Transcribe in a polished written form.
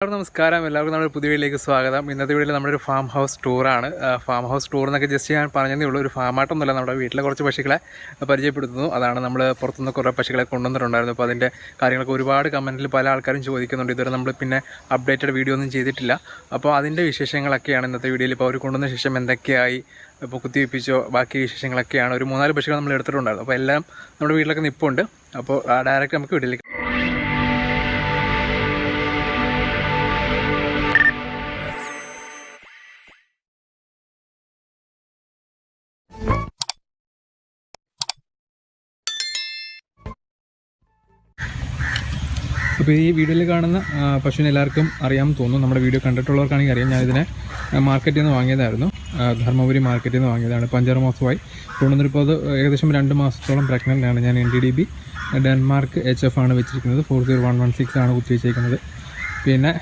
നമസ്കാരം, എല്ലാവർക്കും നമ്മുടെ പുതിയ വീഡിയോയിലേക്ക് സ്വാഗതം. ഇന്നത്തെ വീഡിയോയിൽ നമ്മുടെ ഒരു ഫാം ഹൗസ് ടൂറാണ്. ഫാം ഹൗസ് ടൂർ എന്നൊക്കെ ജസ്റ്റ് ഞാൻ പറഞ്ഞതേ ഉള്ളൂ. ഒരു ഫാമായിട്ടൊന്നുമല്ല, നമ്മുടെ വീട്ടിലെ കുറച്ച് പശുക്കളെ പരിചയപ്പെടുത്തുന്നു. അതാണ് നമ്മൾ പുറത്തുനിന്ന് കുറേ പശുക്കളെ കൊണ്ടുവന്നിട്ടുണ്ടായിരുന്നു. അപ്പോൾ അതിൻ്റെ കാര്യങ്ങളൊക്കെ ഒരുപാട് കമൻറ്റിൽ പല ആൾക്കാരും ചോദിക്കുന്നുണ്ട്. ഇതുവരെ നമ്മൾ പിന്നെ അപ്ഡേറ്റഡ് വീഡിയോ ഒന്നും ചെയ്തിട്ടില്ല. അപ്പോൾ അതിൻ്റെ വിശേഷങ്ങളൊക്കെയാണ് ഇന്നത്തെ വീഡിയോയിൽ. ഇപ്പോൾ അവർ കൊണ്ടുവന്ന ശേഷം എന്തൊക്കെയായി, ഇപ്പോൾ കുത്തിവെപ്പിച്ചോ ബാക്കി വിശേഷങ്ങളൊക്കെയാണ്. ഒരു 3-4 പശുക്കൾ നമ്മൾ എടുത്തിട്ടുണ്ടായിരുന്നു. അപ്പോൾ എല്ലാം നമ്മുടെ വീട്ടിലൊക്കെ നിൽപ്പുണ്ട്. അപ്പോൾ ഡയറക്റ്റ് നമുക്ക് വീട്ടിലേക്ക്. അപ്പോൾ ഈ വീഡിയോയിൽ കാണുന്ന പശുവിനെ എല്ലാവർക്കും അറിയാമെന്ന് തോന്നുന്നു. നമ്മുടെ വീഡിയോ കണ്ടിട്ടുള്ളവർക്കാണെങ്കിൽ അറിയാം. ഞാനിതിനെ മാർക്കറ്റിൽ നിന്ന് വാങ്ങിയതായിരുന്നു. ധർമ്മപുരി മാർക്കറ്റിൽ നിന്ന് വാങ്ങിയതാണ്. ഇപ്പോൾ 5-6 മാസമായി കൊണ്ടുവന്നിപ്പോൾ അത് ഏകദേശം 2 മാസത്തോളം പ്രഗ്നൻ്റ് ആണ്. ഞാൻ NDDB ഡെൻമാർക്ക് HF ആണ് വെച്ചിരിക്കുന്നത്. 40116 ആണ് കുത്തി വെച്ചേക്കുന്നത്. പിന്നെ